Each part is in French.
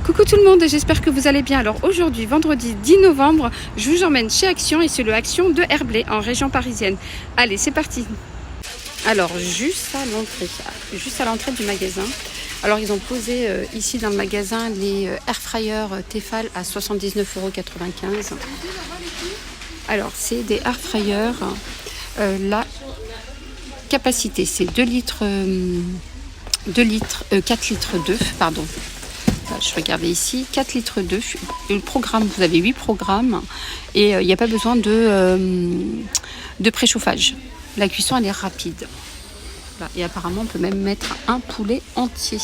Coucou tout le monde, j'espère que vous allez bien. Alors aujourd'hui, vendredi 10 novembre, je vous emmène chez Action et c'est le Action de Herblay en région parisienne. Allez, c'est parti. Alors juste à l'entrée du magasin. Alors ils ont posé ici dans le magasin les air fryers Tefal à 79,95 €. Alors c'est des air fryers, la capacité c'est 4 litres d'œufs, pardon. Je regardais ici, 4 litres d'œufs. Le programme, vous avez 8 programmes et il n'y a pas besoin de préchauffage. La cuisson, elle est rapide. Voilà. Et apparemment, on peut même mettre un poulet entier.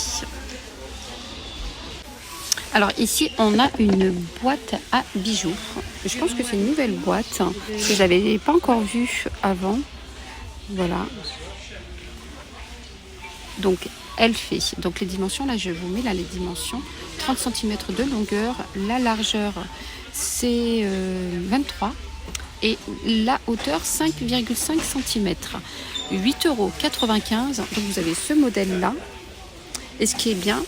Alors ici, on a une boîte à bijoux. Je pense que c'est une nouvelle boîte que je n'avais pas encore vue avant. Voilà. Donc, elle fait, donc les dimensions, là je vous mets là les dimensions, 30 cm de longueur, la largeur c'est 23 et la hauteur 5,5 cm, 8,95 €. Donc vous avez ce modèle là et ce qui est bien,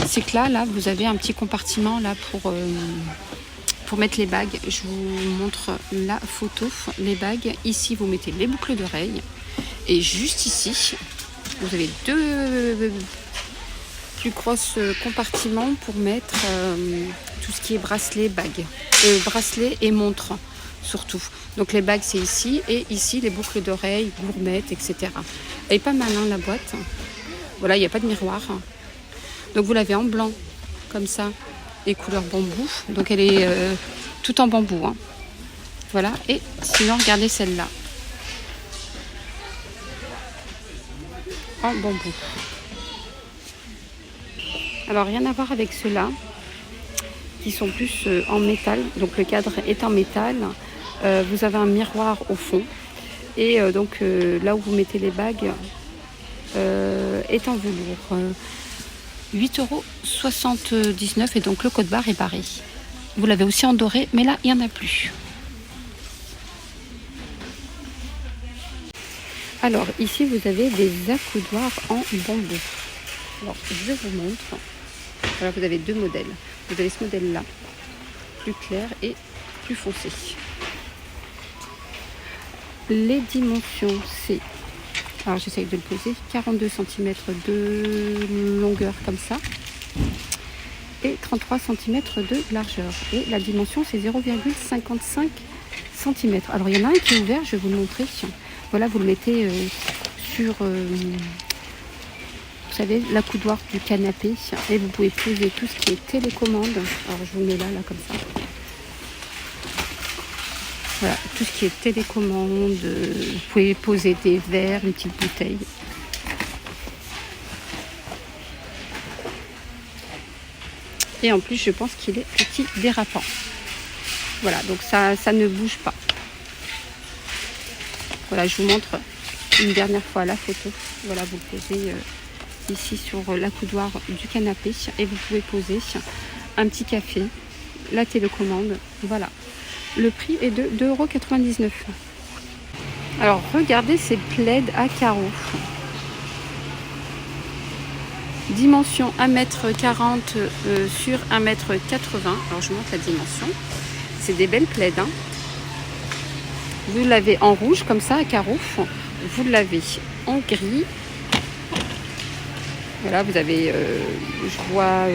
c'est que là vous avez un petit compartiment là pour mettre les bagues. Je vous montre la photo, les bagues. Ici vous mettez les boucles d'oreilles et juste ici vous avez deux plus grosses compartiments pour mettre tout ce qui est bracelet, bagues, bracelet et montre surtout. Donc les bagues c'est ici et ici les boucles d'oreilles, gourmettes, etc. Elle est pas mal hein, la boîte. Voilà, il n'y a pas de miroir. Donc vous l'avez en blanc comme ça et couleur bambou. Donc elle est tout en bambou. Hein. Voilà, et sinon regardez celle-là. En bambou. Alors rien à voir avec ceux-là qui sont plus en métal, donc le cadre est en métal, vous avez un miroir au fond et donc là où vous mettez les bagues est en velours, 8,79 € et donc le code barre est barré. Vous l'avez aussi en doré mais là il n'y en a plus. Alors ici vous avez des accoudoirs en bambou. Alors je vous montre. Voilà, vous avez deux modèles. Vous avez ce modèle là, plus clair et plus foncé. Les dimensions c'est, alors j'essaye de le poser, 42 cm de longueur comme ça et 33 cm de largeur. Et la dimension c'est 0,55 cm. Alors il y en a un qui est ouvert, je vais vous le montrer. Voilà, vous le mettez sur, vous savez, l'accoudoir du canapé et vous pouvez poser tout ce qui est télécommande. Alors je vous mets là comme ça. Voilà, tout ce qui est télécommande, vous pouvez poser des verres, une petite bouteille. Et en plus, je pense qu'il est petit dérapant. Voilà, donc ça ne bouge pas. Voilà, je vous montre une dernière fois la photo. Voilà, vous le posez ici sur l'accoudoir du canapé et vous pouvez poser un petit café, la télécommande. Voilà, le prix est de 2,99 €. Alors regardez ces plaids à carreaux. Dimension 1,40 m sur 1,80 m. Alors je montre la dimension. C'est des belles plaids. Hein. Vous l'avez en rouge comme ça à carreaux. Vous l'avez en gris. Voilà, vous avez, je vois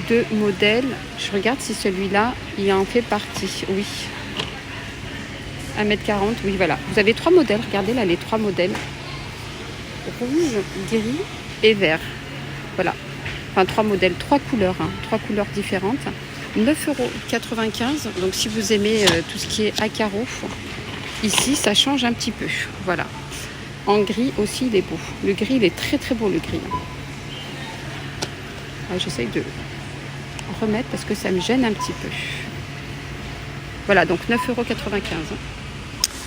deux modèles. Je regarde si celui-là, il en fait partie. Oui. 1,40 m, oui, voilà. Vous avez trois modèles. Regardez là, les trois modèles. Rouge, gris et vert. Voilà. Enfin, trois modèles, trois couleurs. Hein, trois couleurs différentes. 9,95 €. Donc, si vous aimez tout ce qui est à carreaux, ici, ça change un petit peu. Voilà. En gris aussi, il est beau. Le gris, il est très très beau, le gris. J'essaye de remettre parce que ça me gêne un petit peu. Voilà, donc 9,95 €.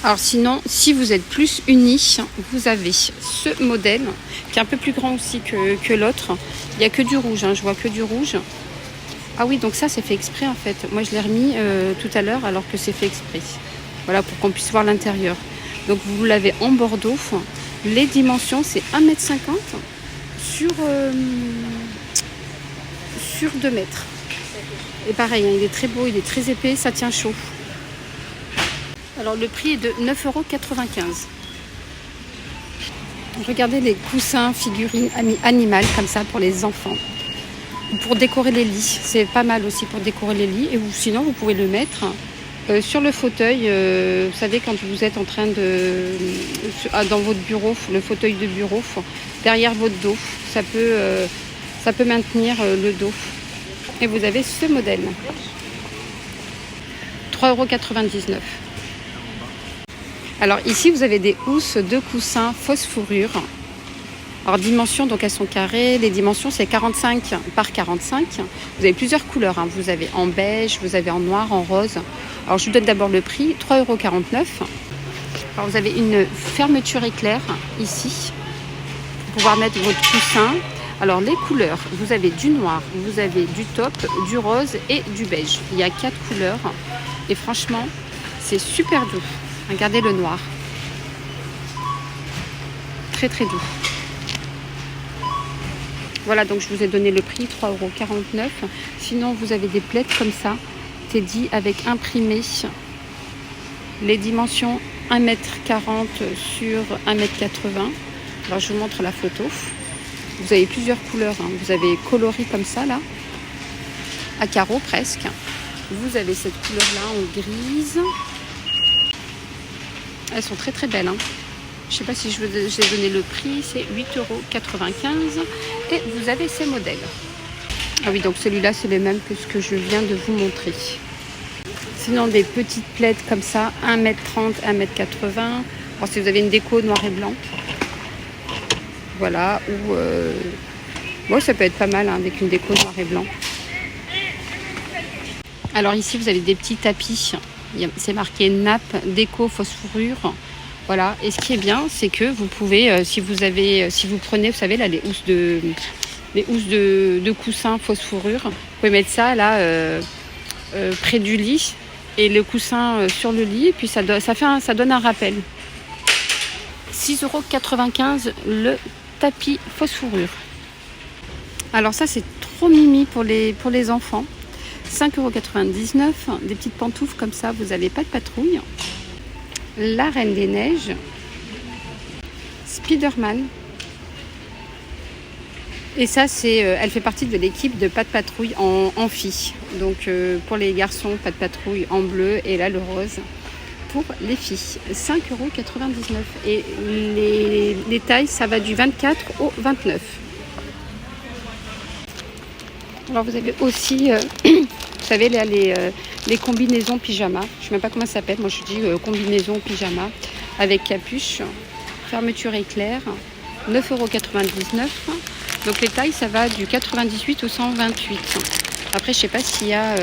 Alors sinon, si vous êtes plus unis, vous avez ce modèle qui est un peu plus grand aussi que l'autre. Il n'y a que du rouge, hein, je vois que du rouge. Ah oui, donc ça c'est fait exprès en fait. Moi je l'ai remis tout à l'heure alors que c'est fait exprès. Voilà, pour qu'on puisse voir l'intérieur. Donc vous l'avez en bordeaux. Les dimensions c'est 1,50 m sur sur 2 mètres. Et pareil, hein, il est très beau, il est très épais, ça tient chaud. Alors le prix est de 9,95 €. Regardez les coussins figurines animales comme ça pour les enfants. Pour décorer les lits, c'est pas mal aussi pour décorer les lits. Et sinon, vous pouvez le mettre sur le fauteuil. Vous savez, quand vous êtes en train de... dans votre bureau, le fauteuil de bureau, derrière votre dos, ça peut maintenir le dos. Et vous avez ce modèle. 3,99 €. Alors ici, vous avez des housses de coussins fausse fourrure. Alors dimension, donc elles sont carrées. Les dimensions, c'est 45 par 45. Vous avez plusieurs couleurs. Hein. Vous avez en beige, vous avez en noir, en rose. Alors je vous donne d'abord le prix, 3,49 €. Alors vous avez une fermeture éclair ici pour pouvoir mettre votre coussin. Alors les couleurs, vous avez du noir, vous avez du taupe, du rose et du beige. Il y a 4 couleurs et franchement, c'est super doux. Regardez le noir. Très très doux. Voilà, donc je vous ai donné le prix, 3,49 €. Sinon, vous avez des plaids comme ça, Teddy, avec imprimé les dimensions 1,40 m sur 1,80 m. Alors, je vous montre la photo. Vous avez plusieurs couleurs. Hein. Vous avez coloris comme ça, là, à carreaux presque. Vous avez cette couleur-là en grise. Elles sont très très belles. Hein. Je ne sais pas si j'ai donné le prix, c'est 8,95 € et vous avez ces modèles. Ah oui, donc celui-là, c'est les mêmes que ce que je viens de vous montrer. Sinon, des petites plaids comme ça, 1,30 m, 1,80 m. Alors, si vous avez une déco noir et blanc, voilà, ou bon, ça peut être pas mal hein, avec une déco noir et blanc. Alors ici, vous avez des petits tapis. C'est marqué nappe, déco, fausse fourrure. Voilà, et ce qui est bien, c'est que vous pouvez, si vous prenez, vous savez, là, les housses de coussins fausse fourrure, vous pouvez mettre ça là près du lit et le coussin sur le lit, et puis ça donne un rappel. 6,95 € le tapis fausse fourrure. Alors ça, c'est trop mimi pour les enfants. 5,99 €, des petites pantoufles comme ça, vous n'avez pas de patrouille. La Reine des Neiges, Spider-Man. Et ça, elle fait partie de l'équipe de Pas de Patrouille en filles. Donc pour les garçons, Pas de Patrouille en bleu et là le rose pour les filles. 5,99 €. Et les tailles, ça va du 24 au 29. Alors vous avez aussi, vous savez, là, les combinaisons pyjama. Je ne sais même pas comment ça s'appelle. Moi, je dis combinaison pyjama avec capuche. Fermeture éclair. 9,99 €. Donc les tailles, ça va du 98 au 128. Après, je ne sais pas s'il y a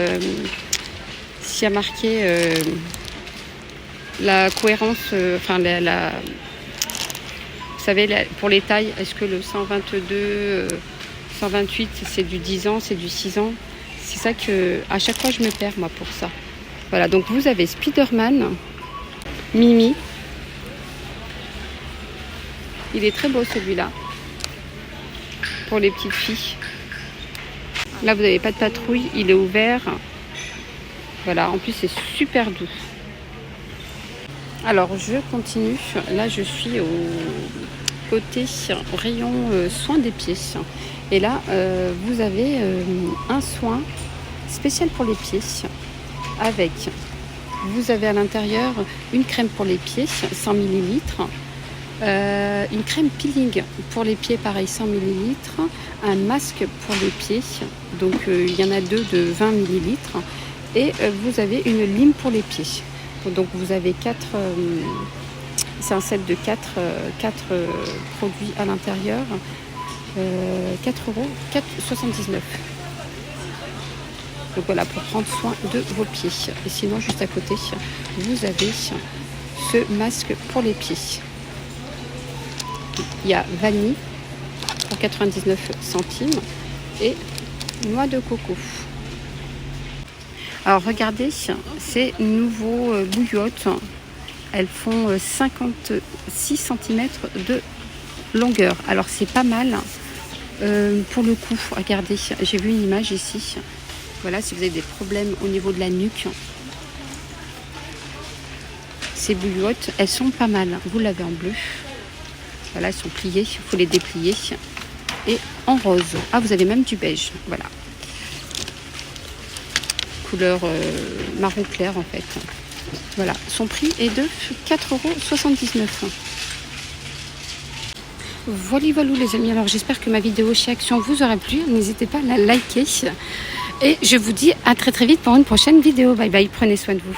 marqué la cohérence, enfin vous savez, pour les tailles, est-ce que le 122, 128, c'est du 10 ans, c'est du 6 ans? C'est ça que à chaque fois je me perds moi pour ça. Voilà, donc vous avez Spider-Man, Mimi. Il est très beau celui-là. Pour les petites filles. Là vous n'avez pas de patrouille, il est ouvert. Voilà, en plus c'est super doux. Alors je continue. Là je suis au rayon soin des pieds. Et là vous avez un soin spécial pour les pieds avec, vous avez à l'intérieur une crème pour les pieds 100 ml, une crème peeling pour les pieds pareil 100 ml, un masque pour les pieds, donc il y en a 2 de 20 ml, et vous avez une lime pour les pieds. Donc vous avez 4, c'est un set de 4 produits à l'intérieur, 4,79 €. Donc voilà, pour prendre soin de vos pieds. Et sinon, juste à côté, vous avez ce masque pour les pieds. Il y a vanille pour 99 centimes et noix de coco. Alors regardez, ces nouveaux bouillottes, elles font 56 cm de longueur. Alors c'est pas mal Pour le coup, regardez, j'ai vu une image ici. Voilà, si vous avez des problèmes au niveau de la nuque, ces bouillottes, elles sont pas mal. Vous l'avez en bleu. Voilà, elles sont pliées, il faut les déplier. Et en rose. Ah, vous avez même du beige. Voilà. Couleur marron clair en fait. Voilà, son prix est de 4,79 €. Voilà, voilà les amis, alors j'espère que ma vidéo chez Action vous aura plu, n'hésitez pas à la liker et je vous dis à très vite pour une prochaine vidéo. Bye bye, prenez soin de vous.